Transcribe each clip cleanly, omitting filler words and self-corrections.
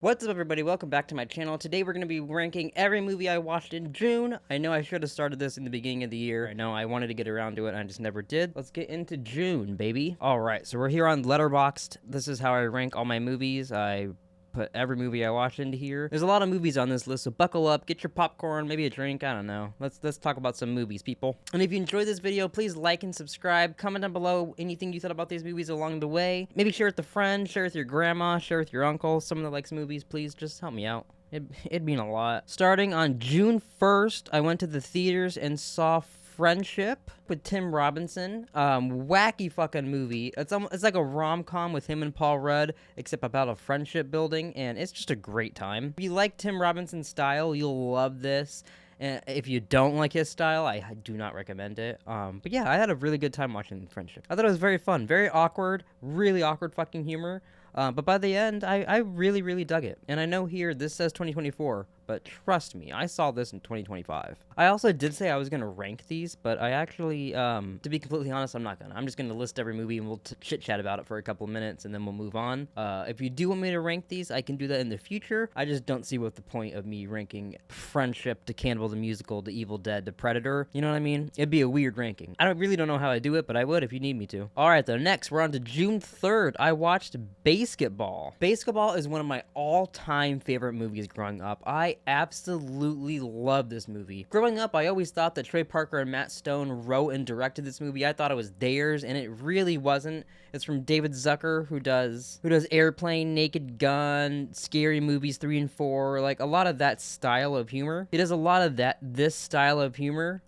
What's up, everybody? Welcome back to my channel. Today we're going to be ranking every movie I watched in June. I know I should have started this in the beginning of the year. I know I wanted to get around to it and I just never did. Let's get into June, baby. Alright, so we're here on Letterboxd. This is how I rank all my movies. I put every movie I watch into here. There's a lot of movies on this list, so buckle up, get your popcorn, maybe a drink, I don't know. Let's talk about some movies, people. And if you enjoyed this video, please like and subscribe. Comment down below anything you thought about these movies along the way. Maybe share with a friend, share with your grandma, share with your uncle, someone that likes movies. Please just help me out. It'd mean a lot. Starting on June 1st, I went to the theaters and saw Friendship with Tim Robinson. Wacky fucking movie. It's like a rom-com with him and Paul Rudd, except about a friendship building, and it's just a great time. If you like Tim Robinson's style, you'll love this. And if you don't like his style, I do not recommend it. But yeah, I had a really good time watching Friendship. I thought it was very fun, very awkward, really awkward fucking humor. But by the end, I really, really dug it. And I know here this says 2024, but trust me, I saw this in 2025. I also did say I was going to rank these, but I actually, to be completely honest, I'm not going to. I'm just going to list every movie and we'll chit-chat about it for a couple of minutes and then we'll move on. If you do want me to rank these, I can do that in the future. I just don't see what the point of me ranking Friendship to Cannibal the Musical to Evil Dead to Predator. You know what I mean? It'd be a weird ranking. I really don't know how I do it, but I would if you need me to. All right, though, next, we're on to June 3rd. I watched Basketball. Basketball is one of my all-time favorite movies growing up. I absolutely love this movie. Growing up, I always thought that Trey Parker and Matt Stone wrote and directed this movie. I thought it was theirs, and it really wasn't. It's from David Zucker, who does Airplane, Naked Gun, Scary Movies 3 and 4, like a lot of that style of humor. He does a lot of this style of humor,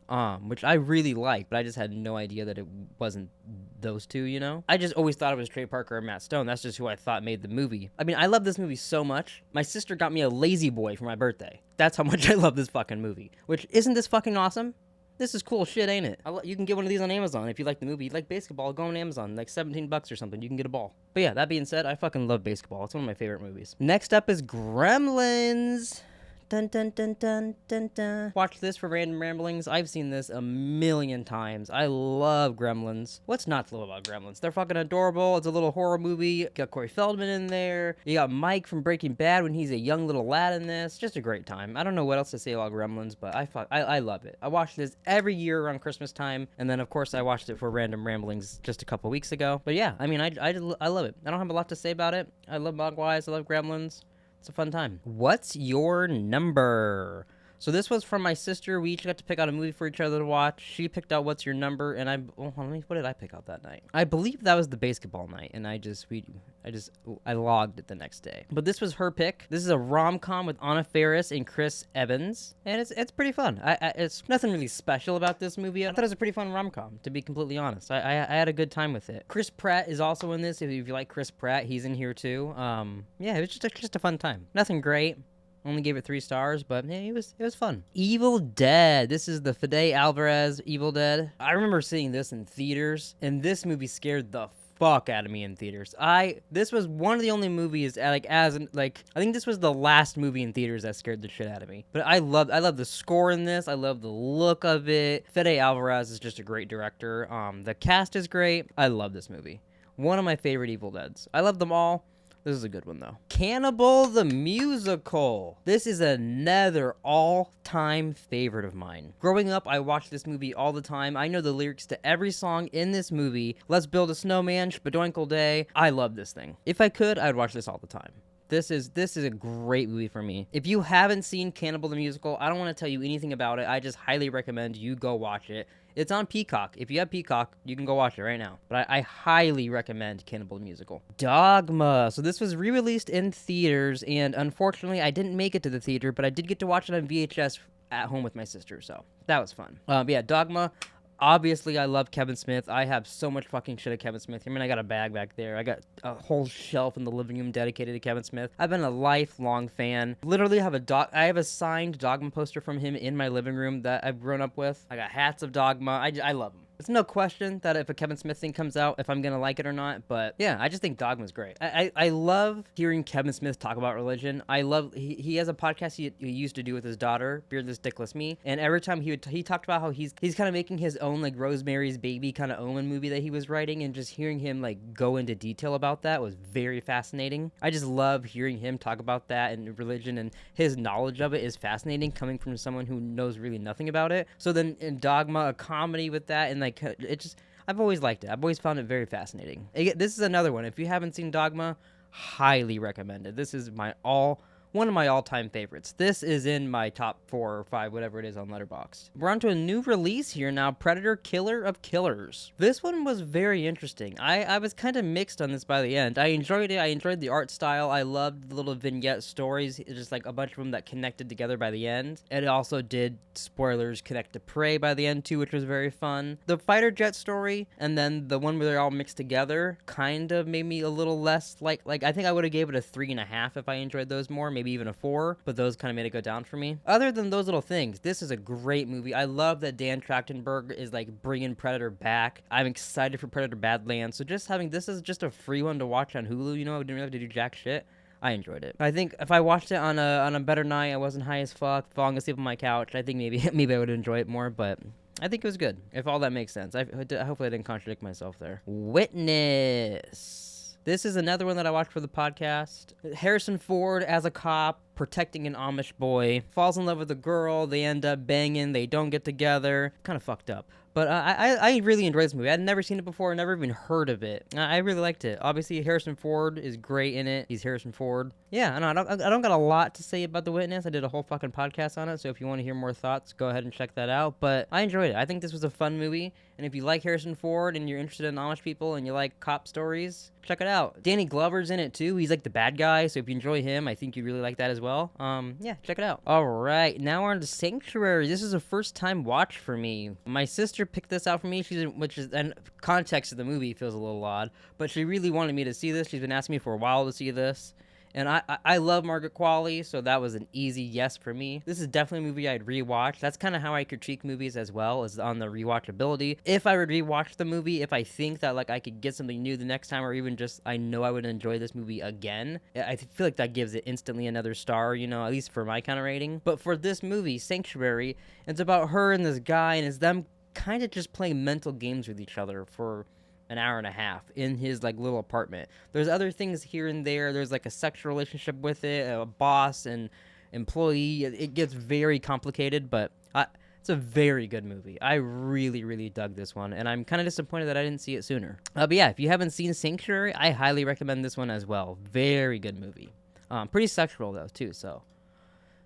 which I really like, but I just had no idea that it wasn't those two, you know? I just always thought it was Trey Parker and Matt Stone. That's just who I thought made the movie. I mean, I love this movie so much. My sister got me a Lazy Boy for my birthday. That's how much I love this fucking movie. Which, isn't this fucking awesome? This is cool shit, ain't it? You can get one of these on Amazon if you like the movie. You like Basketball, go on Amazon. Like $17 or something, you can get a ball. But yeah, that being said, I fucking love Basketball. It's one of my favorite movies. Next up is Gremlins. Dun, dun, dun, dun, dun, dun. Watch this for random ramblings. I've seen this a million times. I love Gremlins. What's not to love about Gremlins? They're fucking adorable. It's a little horror movie. You got Corey Feldman in there. You got Mike from Breaking Bad when he's a young little lad in this. Just a great time. I don't know what else to say about Gremlins, but I love it. I watch this every year around Christmas time, and then of course I watched it for random ramblings just a couple weeks ago. But yeah, I mean, I love it. I don't have a lot to say about it. I love Mogwais. I love Gremlins. It's a fun time. What's your number? So this was from my sister. We each got to pick out a movie for each other to watch. She picked out What's Your Number, and what did I pick out that night? I believe that was the Basketball night, and I logged it the next day. But this was her pick. This is a rom-com with Anna Faris and Chris Evans, and it's pretty fun. It's nothing really special about this movie. I thought it was a pretty fun rom-com, to be completely honest. I had a good time with it. Chris Pratt is also in this. If you like Chris Pratt, he's in here too. Yeah, it was just a fun time. Nothing great. Only gave it 3 stars, but yeah, it was fun. Evil Dead. This is the Fede Alvarez Evil Dead. I remember seeing this in theaters, and this movie scared the fuck out of me in theaters. This was one of the only movies, I think this was the last movie in theaters that scared the shit out of me. But I love the score in this. I love the look of it. Fede Alvarez is just a great director. The cast is great. I love this movie. One of my favorite Evil Deads. I love them all. This is a good one, though. Cannibal the Musical. This is another all-time favorite of mine. Growing up, I watched this movie all the time. I know the lyrics to every song in this movie. Let's Build a Snowman, Spadoinkle Day. I love this thing. If I could, I'd watch this all the time. This is a great movie for me. If you haven't seen Cannibal the Musical, I don't want to tell you anything about it. I just highly recommend you go watch it. It's on Peacock. If you have Peacock, you can go watch it right now. But I highly recommend Cannibal the Musical. Dogma. So this was re-released in theaters, and unfortunately, I didn't make it to the theater, but I did get to watch it on VHS at home with my sister, so that was fun. Yeah, Dogma. Obviously, I love Kevin Smith. I have so much fucking shit of Kevin Smith. I mean, I got a bag back there. I got a whole shelf in the living room dedicated to Kevin Smith. I've been a lifelong fan. Literally I have a signed Dogma poster from him in my living room that I've grown up with. I got hats of Dogma. I love him. It's no question that if a Kevin Smith thing comes out, if I'm gonna like it or not. But yeah, I just think Dogma's great. I love hearing Kevin Smith talk about religion. I love he has a podcast he used to do with his daughter, Beardless Dickless Me, and every time he talked about how he's kind of making his own like Rosemary's Baby kind of Omen movie that he was writing, and just hearing him like go into detail about that was very fascinating. I just love hearing him talk about that and religion, and his knowledge of it is fascinating coming from someone who knows really nothing about it. So then in Dogma, a comedy with that, and like it just, I've always liked it. I've always found it very fascinating. This is another one. If you haven't seen Dogma, highly recommended. This is one of my all-time favorites. This is in my top 4 or 5, whatever it is, on Letterboxd. We're on to a new release here now, Predator: Killer of Killers. This one was very interesting. I was kind of mixed on this by the end. I enjoyed it. I enjoyed the art style. I loved the little vignette stories. It's just like a bunch of them that connected together by the end. It also did, spoilers, connect to Prey by the end too, which was very fun. The fighter jet story and then the one where they're all mixed together kind of made me a little less like I think I would have gave it a 3.5 if I enjoyed those more. Maybe even a 4, but those kind of made it go down for me. Other than those little things, this is a great movie. I love that Dan Trachtenberg is like bringing Predator back. I'm excited for Predator Badlands. So just having this is just a free one to watch on Hulu. You know, I didn't really have to do jack shit. I enjoyed it. I think if I watched it on a better night, I wasn't high as fuck, falling asleep on my couch, I think maybe I would enjoy it more, but I think it was good, if all that makes sense. Hopefully I didn't contradict myself there. Witness. This is another one that I watched for the podcast. Harrison Ford as a cop protecting an Amish boy, falls in love with a girl, they end up banging, they don't get together. Kind of fucked up. But I really enjoyed this movie. I'd never seen it before, never even heard of it. I really liked it. Obviously, Harrison Ford is great in it. He's Harrison Ford. Yeah, I don't got a lot to say about The Witness. I did a whole fucking podcast on it, so if you want to hear more thoughts, go ahead and check that out. But I enjoyed it. I think this was a fun movie, and if you like Harrison Ford and you're interested in Amish people and you like cop stories, check it out. Danny Glover's in it too. He's like the bad guy, so if you enjoy him, I think you really like that as well. Yeah, check it out. All right, now we're on to Sanctuary. This is a first-time watch for me. My sister picked this out for me, and context of the movie feels a little odd, but she really wanted me to see this. She's been asking me for a while to see this. And I love Margaret Qualley, so that was an easy yes for me. This is definitely a movie I'd rewatch. That's kind of how I critique movies as well, is on the rewatchability. If I would rewatch the movie, if I think that like I could get something new the next time, or even just I know I would enjoy this movie again, I feel like that gives it instantly another star, you know, at least for my kind of rating. But for this movie, Sanctuary, it's about her and this guy, and it's them kind of just playing mental games with each other for an hour and a half in his like little apartment. There's other things here and there. There's like a sexual relationship with it, a boss and employee. It gets very complicated, but it's a very good movie. I really, really dug this one, and I'm kind of disappointed that I didn't see it sooner. But yeah, if you haven't seen Sanctuary, I highly recommend this one as well. Very good movie. Pretty sexual though too, so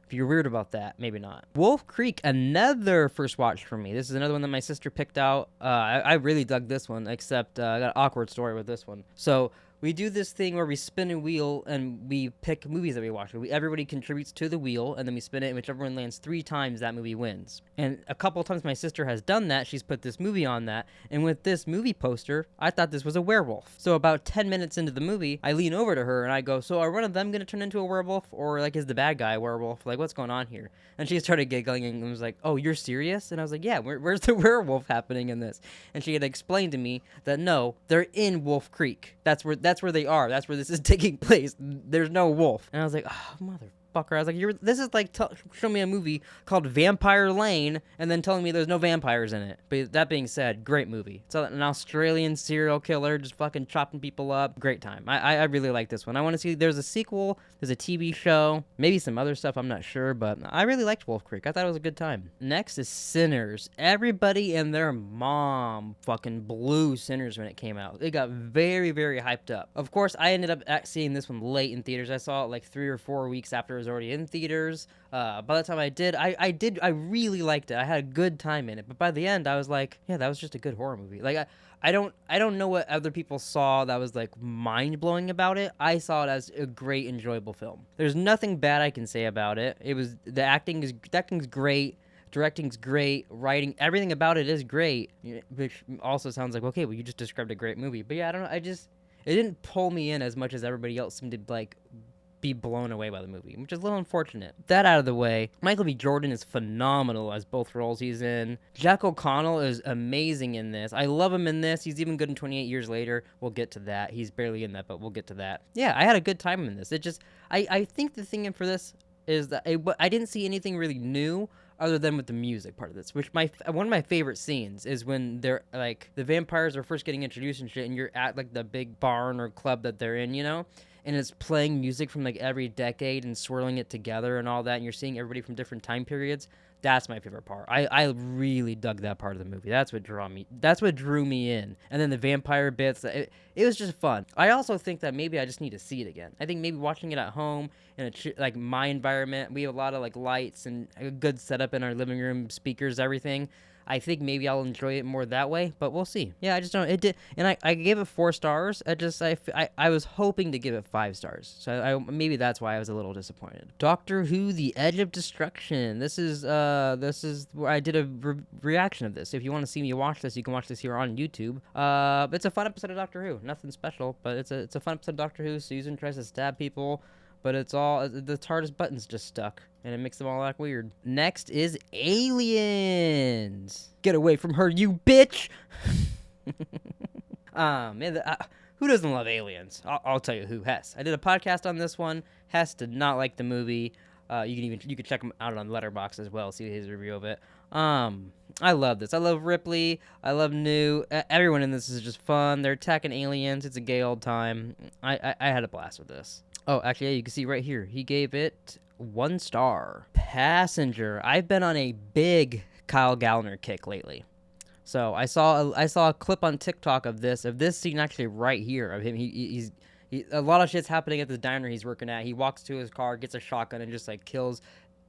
if you're weird about that, maybe not. Wolf Creek, another first watch for me. This is another one that my sister picked out. I really dug this one, except I got an awkward story with this one. So we do this thing where we spin a wheel and we pick movies that we watch. Everybody contributes to the wheel, and then we spin it, and whichever one lands 3 times, that movie wins. And a couple of times my sister has done that. She's put this movie on that. And with this movie poster, I thought this was a werewolf. So about 10 minutes into the movie, I lean over to her and I go, so are one of them going to turn into a werewolf? Or like is the bad guy a werewolf? Like what's going on here? And she started giggling and was like, oh, you're serious? And I was like, yeah, where's the werewolf happening in this? And she had explained to me that no, they're in Wolf Creek. That's where they are. That's where this is taking place. There's no wolf. And I was like, oh, motherfucker. I was like, this is like, show me a movie called Vampire Lane and then telling me there's no vampires in it. But that being said, great movie. It's an Australian serial killer just fucking chopping people up. Great time. I really like this one. I want to see, there's a sequel, there's a TV show, maybe some other stuff, I'm not sure, but I really liked Wolf Creek. I thought it was a good time. Next is Sinners. Everybody and their mom fucking blew Sinners when it came out. It got very, very hyped up. Of course, I ended up seeing this one late in theaters. I saw it like 3 or 4 weeks after it was already in theaters. By the time I did, I really liked it. I had a good time in it. But by the end, I was like, yeah, that was just a good horror movie. Like, I don't know what other people saw that was like mind-blowing about it. I saw it as a great, enjoyable film. There's nothing bad I can say about it. The acting's great. Directing's great, writing, everything about it is great, which also sounds like, okay, well, you just described a great movie. But yeah, I don't know, it didn't pull me in as much as everybody else seemed to, like, be blown away by the movie, which is a little unfortunate. That out of the way, Michael B. Jordan is phenomenal as both roles he's in. Jack O'Connell is amazing in this. I love him in this. He's even good in 28 Years Later. We'll get to that. He's barely in that, but we'll get to that. Yeah, I had a good time in this. I think the thing for this is that I didn't see anything really new other than with the music part of this, which one of my favorite scenes is when they're like the vampires are first getting introduced and shit, and you're at like the big barn or club that they're in, and it's playing music from like every decade and swirling it together and all that, and you're seeing everybody from different time periods. That's my favorite part. I really dug that part of the movie. That's what drew me in. And then the vampire bits, it was just fun. I also think that maybe I just need to see it again. I think maybe watching it at home in like my environment, we have a lot of like lights and a good setup in our living room, speakers, everything. I think maybe I'll enjoy it more that way, but we'll see. Yeah, I just don't. It did, and I gave it 4 stars. I was hoping to give it 5 stars, so maybe that's why I was a little disappointed. Doctor Who: The Edge of Destruction. This is where I did a reaction of this. If you want to see me watch this, you can watch this here on YouTube. It's a fun episode of Doctor Who. Nothing special, but it's a fun episode of Doctor Who. Susan tries to stab people, but it's all the TARDIS button's just stuck, and it makes them all act weird. Next is Aliens. Get away from her, you bitch! Man, who doesn't love Aliens? I'll tell you who. Hess. I did a podcast on this one. Hess did not like the movie. You can check him out on Letterboxd as well. See his review of it. I love this. I love Ripley. I love New. Everyone in this is just fun. They're attacking aliens. It's a gay old time. I had a blast with this. Oh, actually, yeah, you can see right here. He gave it 1 star. Passenger. I've been on a big Kyle Gallner kick lately. So I saw a clip on TikTok of this scene actually right here of him. He's a lot of shit's happening at the diner he's working at. He walks to his car, gets a shotgun, and just like kills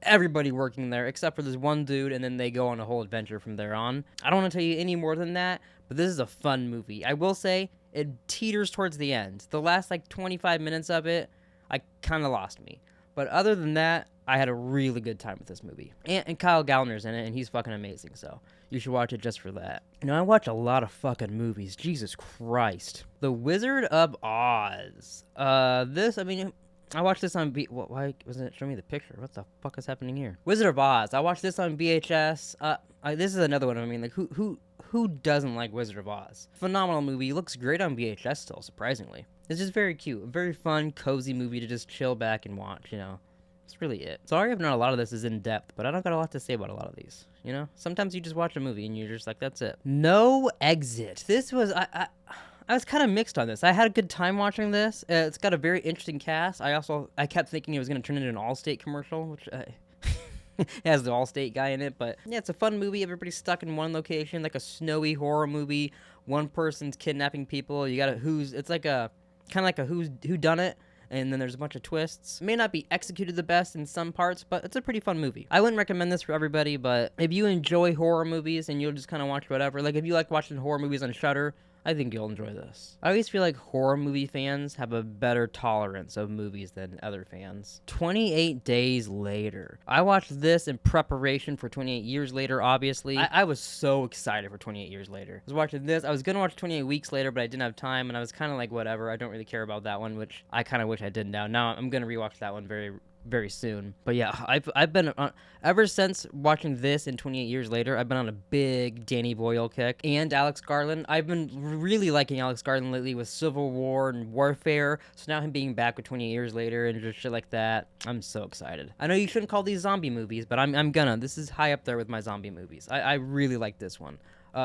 everybody working there except for this one dude, and then they go on a whole adventure from there on. I don't want to tell you any more than that, but this is a fun movie. I will say it teeters towards the end. The last like 25 minutes of it, I kind of lost me. But other than that, I had a really good time with this movie. And Kyle Gallner's in it, and he's fucking amazing, so you should watch it just for that. I watch a lot of fucking movies. Jesus Christ. The Wizard of Oz. I watched this on why wasn't it showing me the picture? What the fuck is happening here? Wizard of Oz. I watched this on VHS. This is another one. Like who doesn't like Wizard of Oz? Phenomenal movie. Looks great on VHS still, surprisingly. It's just very cute. A very fun, cozy movie to just chill back and watch, That's really it. Sorry if not a lot of this is in depth, but I don't got a lot to say about a lot of these, Sometimes you just watch a movie and you're just like, that's it. No Exit. This was, I was kind of mixed on this. I had a good time watching this. It's got a very interesting cast. I kept thinking it was going to turn into an Allstate commercial, which it has the Allstate guy in it. But yeah, it's a fun movie. Everybody's stuck in one location, like a snowy horror movie. One person's kidnapping people. It's like a kind of like a whodunit. And then there's a bunch of twists. May not be executed the best in some parts, but it's a pretty fun movie. I wouldn't recommend this for everybody, but if you enjoy horror movies and you'll just kind of watch whatever, like if you like watching horror movies on Shudder, I think you'll enjoy this. I always feel like horror movie fans have a better tolerance of movies than other fans. 28 Days Later. I watched this in preparation for 28 Years Later, obviously. I was so excited for 28 Years Later. I was watching this. I was going to watch 28 Weeks Later, but I didn't have time, and I was kind of like, whatever. I don't really care about that one, which I kind of wish I did now. Now I'm going to rewatch that one very, very soon. But yeah, I've been on, ever since watching this in 28 Years Later, I've been on a big Danny Boyle kick. And Alex Garland. I've been really liking Alex Garland lately with Civil War and Warfare. So now him being back with 28 Years Later and just shit like that, I'm so excited. I know you shouldn't call these zombie movies, but I'm gonna. This is high up there with my zombie movies. I really like this one.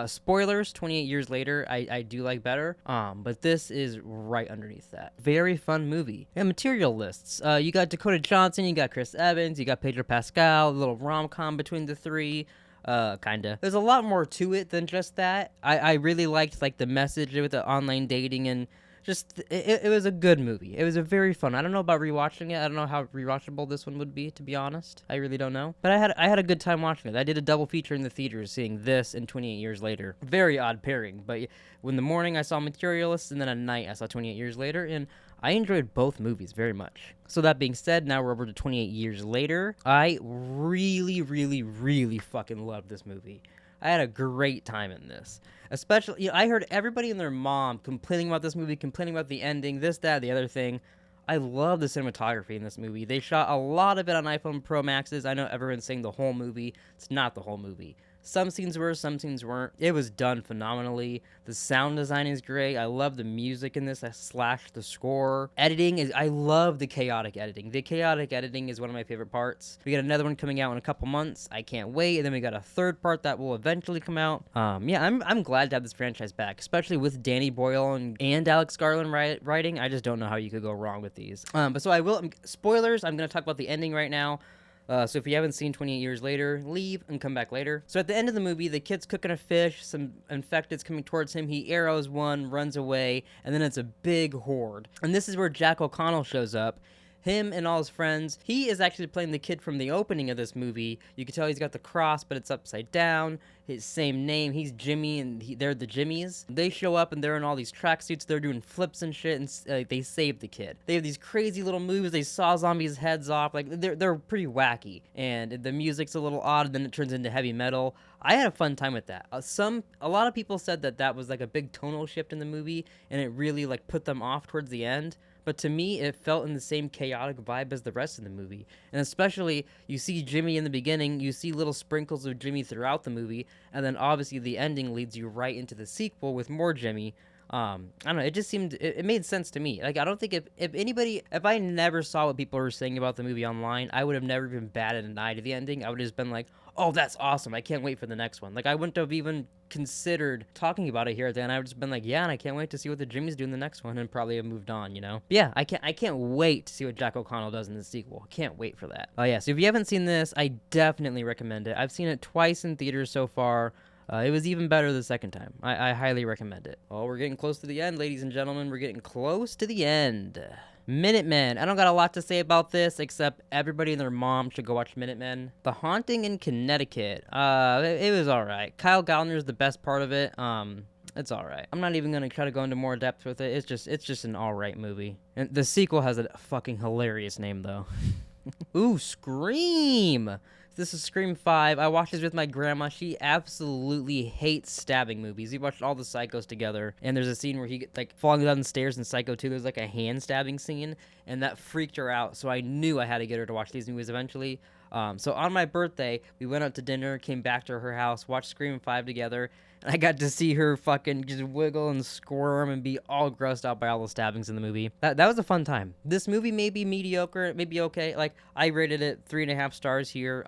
Spoilers, 28 Years Later, I do like better, but this is right underneath that. Very fun movie. And material lists. You got Dakota Johnson, you got Chris Evans, you got Pedro Pascal, a little rom-com between the three. Kinda. There's a lot more to it than just that. I really liked, the message with the online dating and just, it was a good movie. It was a very fun. I don't know about rewatching it. I don't know how rewatchable this one would be, to be honest. I really don't know. But I had a good time watching it. I did a double feature in the theaters, seeing this and 28 Years Later. Very odd pairing. But in the morning, I saw Materialist, and then at night, I saw 28 Years Later, and I enjoyed both movies very much. So that being said, now we're over to 28 Years Later. I really, really, really fucking loved this movie. I had a great time in this. Especially, I heard everybody and their mom complaining about this movie, complaining about the ending, this, that, the other thing. I love the cinematography in this movie. They shot a lot of it on iPhone Pro Maxes. I know everyone's saying the whole movie. It's not the whole movie. Some scenes were, some scenes weren't. It was done phenomenally. The sound design is great. I love the music in this, slash the score. Editing is, I love the chaotic editing. The chaotic editing is one of my favorite parts. We got another one coming out in a couple months. I can't wait. And then we got a third part that will eventually come out. Yeah, I'm glad to have this franchise back, especially with Danny Boyle and Alex Garland writing. I just don't know how you could go wrong with these. But so I will, spoilers, I'm going to talk about the ending right now. So if you haven't seen 28 Years Later, leave and come back later. So at the end of the movie, the kid's cooking a fish, some infected's coming towards him, he arrows one, runs away, and then it's a big horde. And this is where Jack O'Connell shows up. Him and all his friends. He is actually playing the kid from the opening of this movie. You can tell he's got the cross, but it's upside down. His same name. He's Jimmy, and they're the Jimmies. They show up, and they're in all these tracksuits. They're doing flips and shit, and they save the kid. They have these crazy little moves. They saw zombies' heads off. Like, they're pretty wacky. And the music's a little odd, and then it turns into heavy metal. I had a fun time with that. A lot of people said that was like a big tonal shift in the movie, and it really like put them off towards the end. But to me, it felt in the same chaotic vibe as the rest of the movie. And especially, you see Jimmy in the beginning, you see little sprinkles of Jimmy throughout the movie, and then obviously the ending leads you right into the sequel with more Jimmy. I don't know, it just seemed, it made sense to me. Like, I don't think if I never saw what people were saying about the movie online, I would have never even batted an eye to the ending. I would have just been like, oh, that's awesome, I can't wait for the next one. Like, I wouldn't have even considered talking about it here at the end. I would just been like, yeah, and I can't wait to see what the Jimmys do in the next one, and probably have moved on, you know? But yeah, I can't wait to see what Jack O'Connell does in the sequel. Can't wait for that. Oh yeah, so if you haven't seen this, I definitely recommend it. I've seen it twice in theaters so far. It was even better the second time. I highly recommend it. Oh, we're getting close to the end, ladies and gentlemen. We're getting close to the end. Minutemen. I don't got a lot to say about this, except everybody and their mom should go watch Minutemen. The Haunting in Connecticut. It was alright. Kyle Gallner's the best part of it. It's alright. I'm not even gonna try to go into more depth with it. It's just an alright movie. And the sequel has a fucking hilarious name, though. Ooh, Scream! This is Scream 5. I watched this with my grandma. She absolutely hates stabbing movies. We watched all the Psychos together, and there's a scene where he gets, like, falling down the stairs in Psycho 2. There's, like, a hand stabbing scene, and that freaked her out, so I knew I had to get her to watch these movies eventually. So on my birthday, we went out to dinner, came back to her house, watched Scream 5 together, and I got to see her fucking just wiggle and squirm and be all grossed out by all the stabbings in the movie. That was a fun time. This movie may be mediocre, it may be okay. Like, I rated it 3.5 stars here.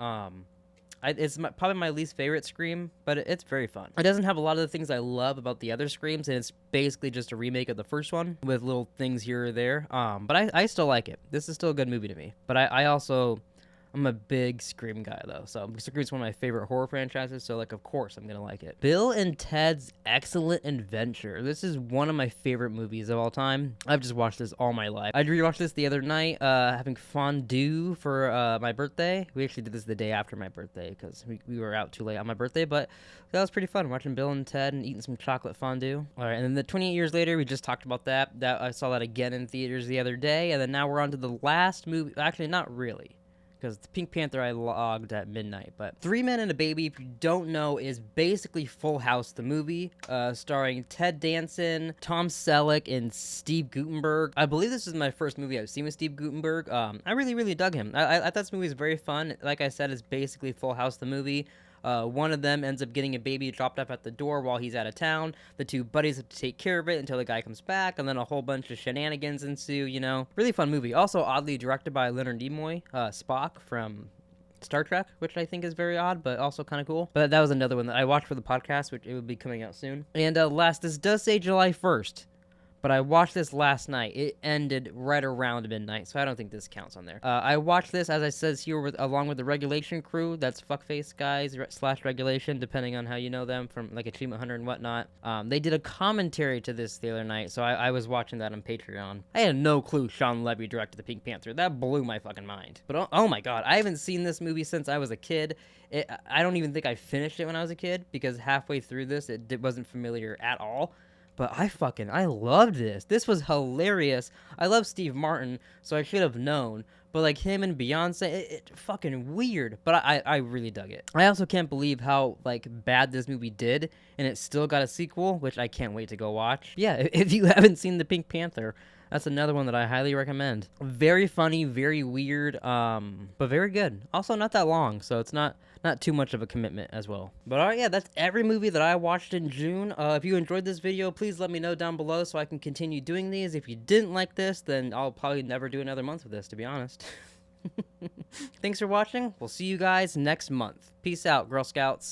It's probably my least favorite Scream, but it's very fun. It doesn't have a lot of the things I love about the other Screams, and it's basically just a remake of the first one with little things here or there. But I still like it. This is still a good movie to me. But I'm a big Scream guy, though, so Scream's one of my favorite horror franchises, so, like, of course I'm gonna like it. Bill and Ted's Excellent Adventure. This is one of my favorite movies of all time. I've just watched this all my life. I rewatched this the other night, having fondue for my birthday. We actually did this the day after my birthday, because we were out too late on my birthday, but that was pretty fun, watching Bill and Ted and eating some chocolate fondue. All right, and then the 28 Years Later, we just talked about that. I saw that again in theaters the other day, and then now we're on to the last movie. Actually, not really, because the Pink Panther I logged at midnight. But Three Men and a Baby, if you don't know, is basically Full House, the movie, starring Ted Danson, Tom Selleck, and Steve Guttenberg. I believe this is my first movie I've seen with Steve Guttenberg. I really dug him. I thought this movie was very fun. Like I said, it's basically Full House, the movie. One of them ends up getting a baby dropped off at the door while he's out of town. The two buddies have to take care of it until the guy comes back, and then a whole bunch of shenanigans ensue, you know. Really fun movie. Also oddly directed by Leonard Nimoy, Spock from Star Trek, which I think is very odd, but also kind of cool. But that was another one that I watched for the podcast, which it will be coming out soon. And last, this does say July 1st. But I watched this last night. It ended right around midnight, so I don't think this counts on there. I watched this, as I says here, along with the Regulation crew. That's Fuckface Guys / Regulation, depending on how you know them, from like Achievement Hunter and whatnot. They did a commentary to this the other night, so I was watching that on Patreon. I had no clue Sean Levy directed the Pink Panther. That blew my fucking mind. But oh my god, I haven't seen this movie since I was a kid. I don't even think I finished it when I was a kid, because halfway through this, it wasn't familiar at all. But I loved this. This was hilarious. I love Steve Martin, so I should have known. but like him and Beyonce, it fucking weird. But I really dug it. I also can't believe how like bad this movie did, and it still got a sequel, which I can't wait to go watch. Yeah, if you haven't seen the Pink Panther, that's another one that I highly recommend. Very funny, very weird, but very good. Also not that long, so it's not too much of a commitment as well. But alright, yeah, that's every movie that I watched in June. If you enjoyed this video, please let me know down below so I can continue doing these. If you didn't like this, then I'll probably never do another month of this, to be honest. Thanks for watching. We'll see you guys next month. Peace out, Girl Scouts.